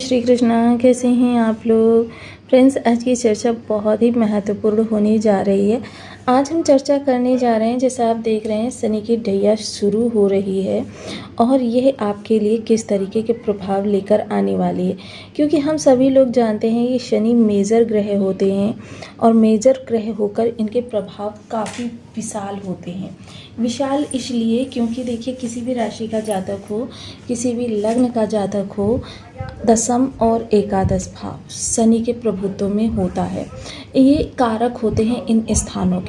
श्री कृष्णा, कैसे हैं आप लोग। फ्रेंड्स, आज की चर्चा बहुत ही महत्वपूर्ण होने जा रही है। आज हम चर्चा करने जा रहे हैं, जैसा आप देख रहे हैं शनि की ढैया शुरू हो रही है और यह आपके लिए किस तरीके के प्रभाव लेकर आने वाली है। क्योंकि हम सभी लोग जानते हैं ये शनि मेजर ग्रह होते हैं और मेजर ग्रह होकर इनके प्रभाव काफ़ी विशाल होते हैं। विशाल इसलिए क्योंकि देखिए, किसी भी राशि का जातक हो, किसी भी लग्न का जातक हो, दसम और एकादश भाव शनि के प्रभुत्व में होता है। ये कारक होते हैं इन स्थानों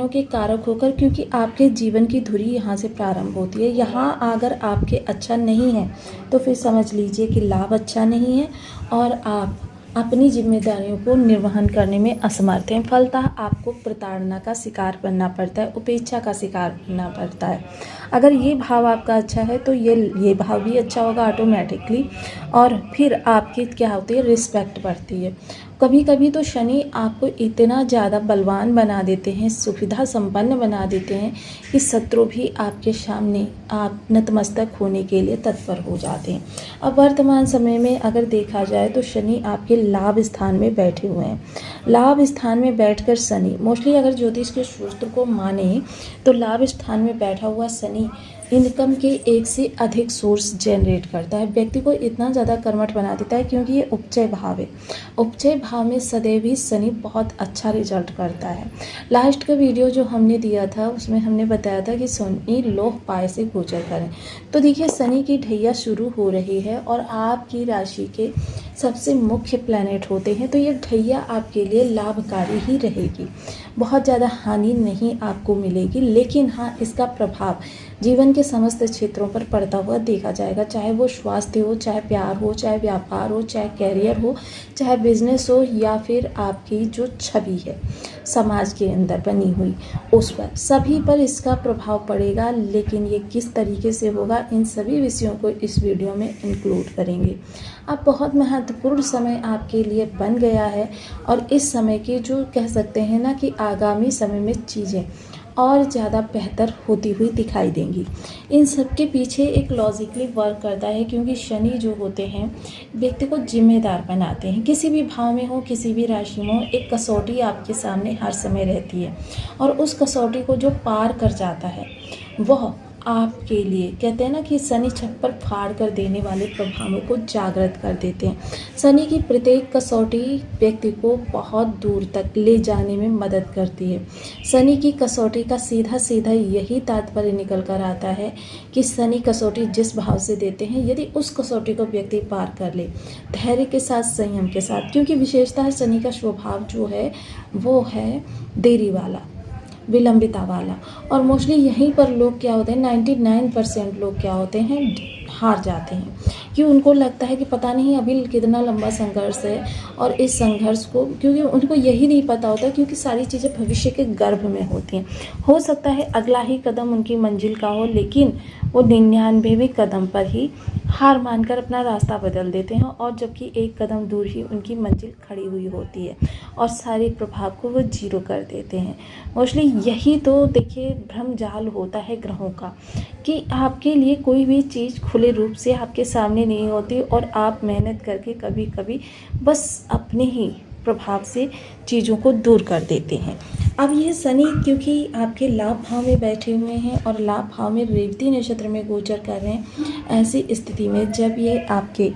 के कारक होकर, क्योंकि आपके जीवन की धुरी यहाँ से प्रारंभ होती है। यहाँ अगर आपके अच्छा नहीं है तो फिर समझ लीजिए कि लाभ अच्छा नहीं है और आप अपनी जिम्मेदारियों को निर्वहन करने में असमर्थ हैं। फलतः आपको प्रताड़ना का शिकार बनना पड़ता है, उपेक्षा का शिकार बनना पड़ता है। अगर ये भाव आपका अच्छा है तो ये भाव भी अच्छा होगा ऑटोमेटिकली, और फिर आपकी क्या होती है, रिस्पेक्ट बढ़ती है। कभी कभी तो शनि आपको इतना ज़्यादा बलवान बना देते हैं, सुविधा संपन्न बना देते हैं कि शत्रु भी आपके सामने आप नतमस्तक होने के लिए तत्पर हो जाते हैं। अब वर्तमान समय में अगर देखा जाए तो शनि आपके लाभ स्थान में बैठे हुए हैं। लाभ स्थान में बैठकर शनि मोस्टली, अगर ज्योतिष के सूत्र को माने तो लाभ स्थान में बैठा हुआ शनि इनकम के एक से अधिक सोर्स जनरेट करता है। व्यक्ति को इतना ज़्यादा कर्मठ बना देता है, क्योंकि ये उपचय भाव है। उपचय भाव में सदैव ही शनि बहुत अच्छा रिजल्ट करता है। लास्ट का वीडियो जो हमने दिया था उसमें हमने बताया था कि शनि लोह पाए से गोचर करें। तो देखिए, शनि की ढैया शुरू हो रही है और आपकी राशि के सबसे मुख्य प्लैनेट होते हैं, तो ये ढैया आपके लिए लाभकारी ही रहेगी। बहुत ज़्यादा हानि नहीं आपको मिलेगी, लेकिन हाँ, इसका प्रभाव जीवन के समस्त क्षेत्रों पर पड़ता हुआ देखा जाएगा। चाहे वो स्वास्थ्य हो, चाहे प्यार हो, चाहे व्यापार हो, चाहे कैरियर हो, चाहे बिजनेस हो, या फिर आपकी जो छवि है समाज के अंदर बनी हुई, उस पर सभी पर इसका प्रभाव पड़ेगा। लेकिन ये किस तरीके से होगा, इन सभी विषयों को इस वीडियो में इंक्लूड करेंगे। अब बहुत महत्वपूर्ण समय आपके लिए बन गया है और इस समय की जो कह सकते हैं ना कि आगामी समय में चीज़ें और ज़्यादा बेहतर होती हुई दिखाई देंगी। इन सब के पीछे एक लॉजिकली वर्क करता है, क्योंकि शनि जो होते हैं व्यक्ति को जिम्मेदार बनाते हैं। किसी भी भाव में हो, किसी भी राशि में हो, एक कसौटी आपके सामने हर समय रहती है और उस कसौटी को जो पार कर जाता है वह आपके लिए, कहते हैं ना कि शनि छप्पर फाड़ कर देने वाले प्रभावों को जागृत कर देते हैं। शनि की प्रत्येक कसौटी व्यक्ति को बहुत दूर तक ले जाने में मदद करती है। शनि की कसौटी का सीधा सीधा यही तात्पर्य निकल कर आता है कि शनि कसौटी जिस भाव से देते हैं, यदि उस कसौटी को व्यक्ति पार कर ले धैर्य के साथ, संयम के साथ, क्योंकि विशेषतः शनि का स्वभाव जो है वो है देरी वाला, विलंबिता वाला। और मोस्टली यहीं पर लोग क्या होते हैं, 99% लोग क्या होते हैं, हार जाते हैं। कि उनको लगता है कि पता नहीं अभी कितना लंबा संघर्ष है, और इस संघर्ष को, क्योंकि उनको यही नहीं पता होता, क्योंकि सारी चीज़ें भविष्य के गर्भ में होती हैं। हो सकता है अगला ही कदम उनकी मंजिल का हो, लेकिन वो 99वें कदम पर ही हार मानकर अपना रास्ता बदल देते हैं, और जबकि एक कदम दूर ही उनकी मंजिल खड़ी हुई होती है और सारे प्रभाव को वो जीरो कर देते हैं। मोस्टली यही तो देखिए भ्रम जाल होता है ग्रहों का, कि आपके लिए कोई भी चीज़ खुले रूप से आपके सामने नहीं होती और आप मेहनत करके कभी कभी बस अपने ही प्रभाव से चीज़ों को दूर कर देते हैं। अब ये शनि क्योंकि आपके लाभ भाव में बैठे हुए हैं और लाभ भाव में रेवती नक्षत्र में गोचर कर रहे हैं, ऐसी स्थिति में जब ये आपके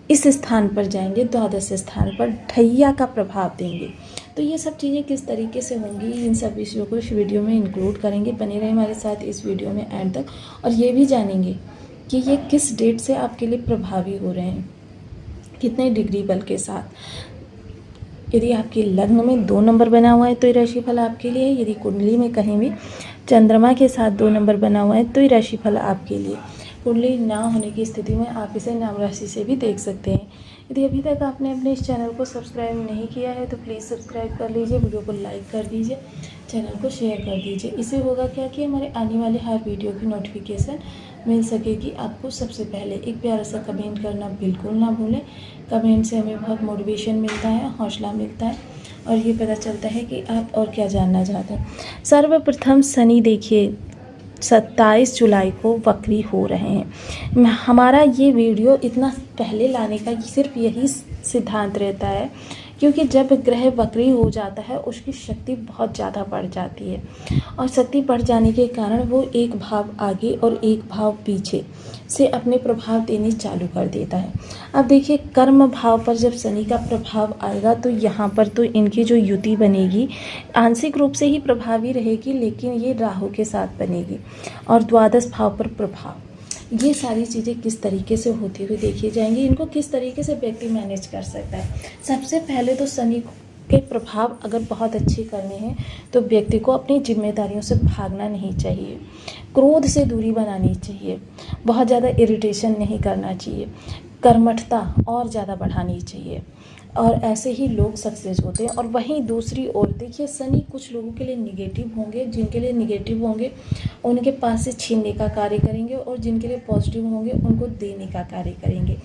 इस स्थान पर जाएंगे, द्वादश स्थान पर ढैया का प्रभाव देंगे, तो ये सब चीज़ें किस तरीके से होंगी, इन सब विषयों को इस वीडियो में इंक्लूड करेंगे। बने रहे हमारे साथ इस वीडियो में एंड तक, और ये भी जानेंगे कि ये किस डेट से आपके लिए प्रभावी हो रहे हैं, कितने डिग्री बल के साथ। यदि आपके लग्न में 2 नंबर बना हुआ है तो ये राशिफल आपके लिए है। यदि कुंडली में कहीं भी चंद्रमा के साथ 2 नंबर बना हुआ है तो ये राशिफल आपके लिए। कुंडली ना होने की स्थिति में आप इसे नाम राशि से भी देख सकते हैं। यदि अभी तक आपने अपने इस चैनल को सब्सक्राइब नहीं किया है तो प्लीज़ सब्सक्राइब कर लीजिए, वीडियो को लाइक कर दीजिए, चैनल को शेयर कर दीजिए। इससे होगा क्या कि हमारे आने वाले हर वीडियो की नोटिफिकेशन मिल सकेगी आपको सबसे पहले। एक प्यारा सा कमेंट करना बिल्कुल ना भूलें। कमेंट से हमें बहुत मोटिवेशन मिलता है, हौसला मिलता है, और ये पता चलता है कि आप और क्या जानना चाहते हैं। सर्वप्रथम शनि देखिए 27 जुलाई को वक्री हो रहे हैं। हमारा ये वीडियो इतना पहले लाने का सिर्फ यही सिद्धांत रहता है, क्योंकि जब ग्रह वक्री हो जाता है उसकी शक्ति बहुत ज़्यादा बढ़ जाती है, और शक्ति बढ़ जाने के कारण वो एक भाव आगे और एक भाव पीछे से अपने प्रभाव देने चालू कर देता है। अब देखिए, कर्म भाव पर जब शनि का प्रभाव आएगा तो यहाँ पर तो इनकी जो युति बनेगी आंशिक रूप से ही प्रभावी रहेगी, लेकिन ये राहु के साथ बनेगी। और द्वादश भाव पर प्रभाव, ये सारी चीज़ें किस तरीके से होती हुई देखी जाएंगी, इनको किस तरीके से व्यक्ति मैनेज कर सकता है। सबसे पहले तो शनि के प्रभाव अगर बहुत अच्छे करने हैं तो व्यक्ति को अपनी जिम्मेदारियों से भागना नहीं चाहिए, क्रोध से दूरी बनानी चाहिए, बहुत ज़्यादा इरिटेशन नहीं करना चाहिए, कर्मठता और ज़्यादा बढ़ानी चाहिए, और ऐसे ही लोग सक्सेस होते हैं। और वहीं दूसरी ओर देखिए, शनि कुछ लोगों के लिए निगेटिव होंगे, जिनके लिए निगेटिव होंगे उनके पास से छीनने का कार्य करेंगे, और जिनके लिए पॉजिटिव होंगे उनको देने का कार्य करेंगे।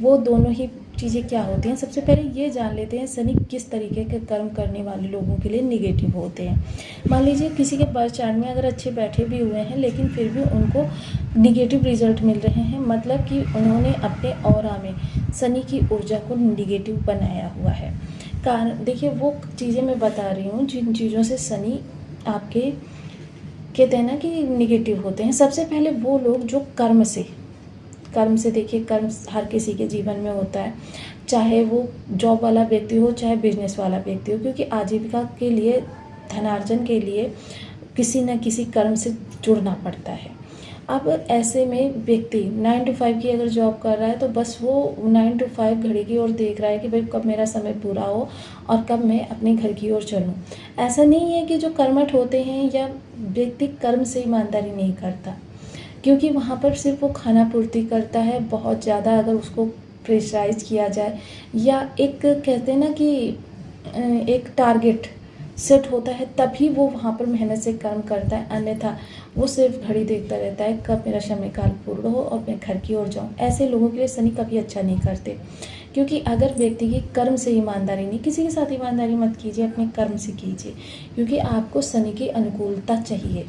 वो दोनों ही चीज़ें क्या होती हैं, सबसे पहले ये जान लेते हैं शनि किस तरीके के कर्म करने वाले लोगों के लिए निगेटिव होते हैं। मान लीजिए किसी के बर्थ चार्ट में अगर अच्छे बैठे भी हुए हैं लेकिन फिर भी उनको निगेटिव रिजल्ट मिल रहे हैं, मतलब कि उन्होंने अपने ऑरा में शनि की ऊर्जा को निगेटिव बनाया हुआ है। कारण देखिए, वो चीज़ें मैं बता रही हूँ जिन चीज़ों से शनि आपके कहते हैं ना कि निगेटिव होते हैं। सबसे पहले वो लोग जो कर्म से देखिए, कर्म हर किसी के जीवन में होता है, चाहे वो जॉब वाला व्यक्ति हो चाहे बिजनेस वाला व्यक्ति हो, क्योंकि आजीविका के लिए, धनार्जन के लिए किसी न किसी कर्म से जुड़ना पड़ता है। अब ऐसे में व्यक्ति 9 to 5 की अगर जॉब कर रहा है तो बस वो 9 to 5 घड़ी की ओर देख रहा है कि भाई कब मेरा समय पूरा हो और कब मैं अपने घर की ओर चलूँ। ऐसा नहीं है कि जो कर्मठ होते हैं या व्यक्ति कर्म से ईमानदारी नहीं करता, क्योंकि वहाँ पर सिर्फ वो खाना पूर्ति करता है। बहुत ज़्यादा अगर उसको प्रेशराइज किया जाए या एक कहते हैं ना कि एक टारगेट सेट होता है, तभी वो वहाँ पर मेहनत से काम करता है, अन्यथा वो सिर्फ घड़ी देखता रहता है कब मेरा समय काल पूर्ण हो और मैं घर की ओर जाऊँ। ऐसे लोगों के लिए शनि कभी अच्छा नहीं करते, क्योंकि अगर व्यक्ति की कर्म से ईमानदारी नहीं, किसी के साथ ईमानदारी मत कीजिए, अपने कर्म से कीजिए, क्योंकि आपको शनि की अनुकूलता चाहिए।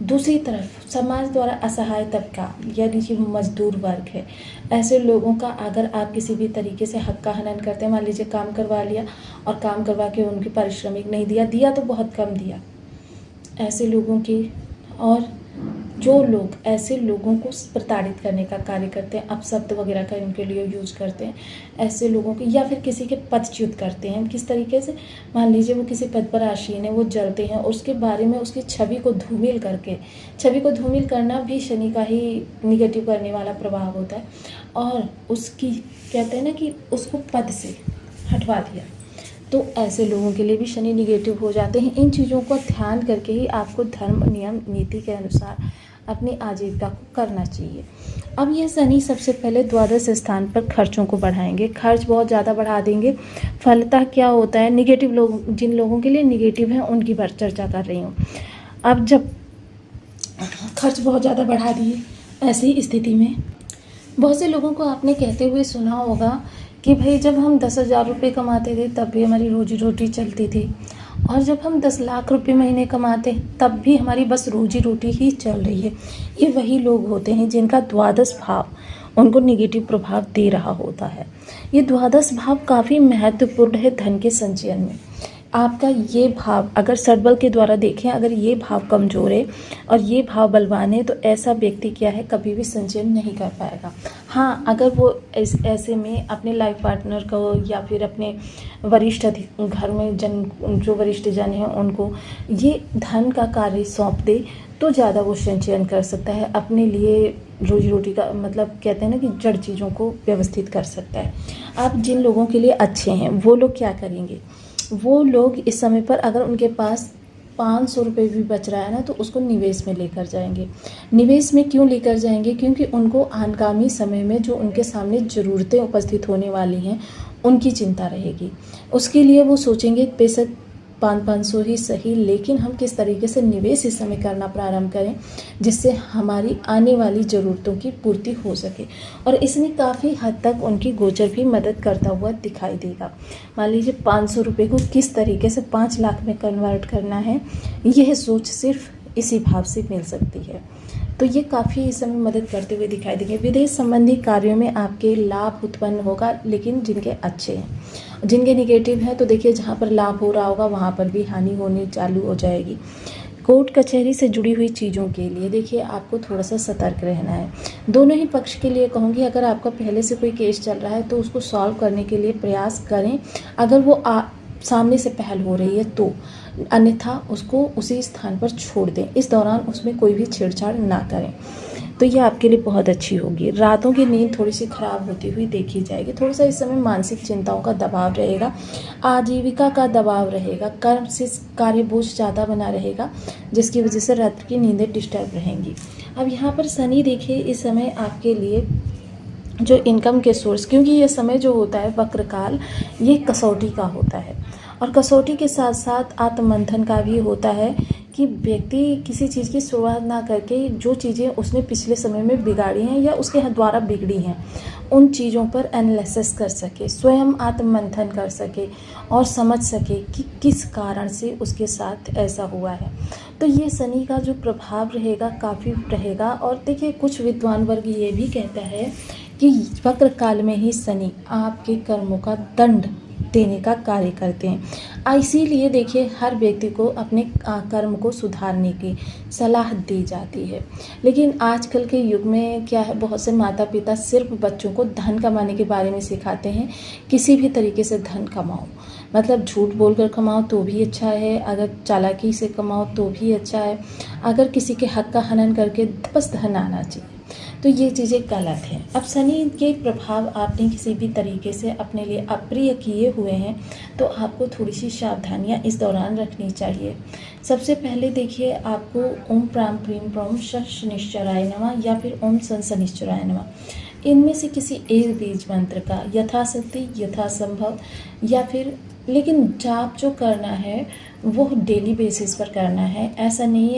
दूसरी तरफ समाज द्वारा असहाय तबका यानी कि मजदूर वर्ग है, ऐसे लोगों का अगर आप किसी भी तरीके से हक का हनन करते हैं, मान लीजिए काम करवा लिया और काम करवा के उनकी पारिश्रमिक नहीं दिया तो बहुत कम दिया, ऐसे लोगों की, और जो लोग ऐसे लोगों को प्रताड़ित करने का कार्य करते हैं, अपशब्द वगैरह का इनके लिए यूज करते हैं, ऐसे लोगों के, या फिर किसी के पदच्युत करते हैं। किस तरीके से, मान लीजिए वो किसी पद पर आसीन है, वो जलते हैं और उसके बारे में उसकी छवि को धूमिल करके, छवि को धूमिल करना भी शनि का ही निगेटिव करने वाला प्रभाव होता है, और उसकी कहते हैं ना कि उसको पद से हटवा दिया, तो ऐसे लोगों के लिए भी शनि निगेटिव हो जाते हैं। इन चीज़ों को ध्यान करके ही आपको धर्म नियम नीति के अनुसार अपनी आजीविका को करना चाहिए। अब ये शनि सबसे पहले द्वादश स्थान पर खर्चों को बढ़ाएंगे, खर्च बहुत ज़्यादा बढ़ा देंगे। फलतः क्या होता है, निगेटिव लोग, जिन लोगों के लिए निगेटिव है उनकी चर्चा कर रही हूँ। अब जब खर्च बहुत ज़्यादा बढ़ा दिए, ऐसी स्थिति में बहुत से लोगों को आपने कहते हुए सुना होगा कि भाई जब हम 10,000 रुपये कमाते थे तब भी हमारी रोजी रोटी चलती थी, और जब हम 10 लाख रुपए महीने कमाते तब भी हमारी बस रोजी रोटी ही चल रही है। ये वही लोग होते हैं जिनका द्वादश भाव उनको निगेटिव प्रभाव दे रहा होता है। ये द्वादश भाव काफ़ी महत्वपूर्ण है धन के संचयन में। आपका ये भाव अगर षडबल के द्वारा देखें, अगर ये भाव कमज़ोर है और ये भाव बलवान है, तो ऐसा व्यक्ति क्या है, कभी भी संचयन नहीं कर पाएगा। हाँ, अगर वो ऐसे में अपने लाइफ पार्टनर को या फिर अपने वरिष्ठ घर में जो वरिष्ठ जन हैं उनको ये धन का कार्य सौंप दे तो ज़्यादा वो संचयन कर सकता है, अपने लिए रोजी रोटी का मतलब कहते हैं ना कि जड़ चीज़ों को व्यवस्थित कर सकता है। अब जिन लोगों के लिए अच्छे हैं वो लोग क्या करेंगे, वो लोग इस समय पर अगर उनके पास 500 रुपये भी बच रहा है ना, तो उसको निवेश में लेकर जाएंगे। निवेश में क्यों लेकर जाएंगे, क्योंकि उनको आगामी समय में जो उनके सामने ज़रूरतें उपस्थित होने वाली हैं उनकी चिंता रहेगी। उसके लिए वो सोचेंगे बेशक 500 ही सही, लेकिन हम किस तरीके से निवेश इस समय करना प्रारंभ करें जिससे हमारी आने वाली ज़रूरतों की पूर्ति हो सके। और इसमें काफ़ी हद तक उनकी गोचर भी मदद करता हुआ दिखाई देगा। मान लीजिए 500 रुपये को किस तरीके से 5 लाख में कन्वर्ट करना है, यह सोच सिर्फ इसी भाव से मिल सकती है। तो ये काफ़ी इस समय मदद करते हुए दिखाई देंगे। विदेश संबंधी कार्यों में आपके लाभ उत्पन्न होगा, लेकिन जिनके अच्छे हैं। जिनके नेगेटिव हैं तो देखिए जहाँ पर लाभ हो रहा होगा वहाँ पर भी हानि होनी चालू हो जाएगी। कोर्ट कचहरी से जुड़ी हुई चीज़ों के लिए देखिए आपको थोड़ा सा सतर्क रहना है। दोनों ही पक्ष के लिए कहूँगी, अगर आपका पहले से कोई केस चल रहा है तो उसको सॉल्व करने के लिए प्रयास करें, अगर वो सामने से पहल हो रही है तो, अन्यथा उसको उसी स्थान पर छोड़ दें। इस दौरान उसमें कोई भी छेड़छाड़ ना करें, तो ये आपके लिए बहुत अच्छी होगी। रातों की नींद थोड़ी सी खराब होती हुई देखी जाएगी। थोड़ा सा इस समय मानसिक चिंताओं का दबाव रहेगा, आजीविका का दबाव रहेगा, कर्म से कार्य बोझ ज़्यादा बना रहेगा, जिसकी वजह से रात की नींदें डिस्टर्ब रहेंगी। अब यहाँ पर शनि देखिए इस समय आपके लिए जो इनकम के सोर्स, क्योंकि ये समय जो होता है वक्रकाल, ये कसौटी का होता है, और कसौटी के साथ साथ आत्ममंथन का भी होता है कि व्यक्ति किसी चीज़ की शुरुआत ना करके जो चीज़ें उसने पिछले समय में बिगाड़ी हैं या उसके द्वारा बिगड़ी हैं, उन चीज़ों पर एनालिसिस कर सके, स्वयं आत्ममंथन कर सके और समझ सके कि किस कारण से उसके साथ ऐसा हुआ है। तो ये शनि का जो प्रभाव रहेगा काफ़ी रहेगा। और देखिए कुछ विद्वान वर्ग ये भी कहता है कि वक्र काल में ही शनि आपके कर्मों का दंड देने का कार्य करते हैं। इसीलिए देखिए हर व्यक्ति को अपने कर्म को सुधारने की सलाह दी जाती है। लेकिन आजकल के युग में क्या है, बहुत से माता पिता सिर्फ बच्चों को धन कमाने के बारे में सिखाते हैं। किसी भी तरीके से धन कमाओ, मतलब झूठ बोलकर कमाओ तो भी अच्छा है, अगर चालाकी से कमाओ तो भी अच्छा है, अगर किसी के हक का हनन करके बस धन आना चाहिए, तो ये चीज़ें गलत हैं। अब शनि के प्रभाव आपने किसी भी तरीके से अपने लिए अप्रिय किए हुए हैं तो आपको थोड़ी सी सावधानियां इस दौरान रखनी चाहिए। सबसे पहले देखिए आपको ओम प्राम प्रीम प्रम शनिश्चराय नमः या फिर ओम सन शनिश्चराय नमः, इनमें से किसी एक बीज मंत्र का यथाशक्ति यथासंभव, या फिर लेकिन जाप जो करना है वो डेली बेसिस पर करना है। ऐसा नहीं है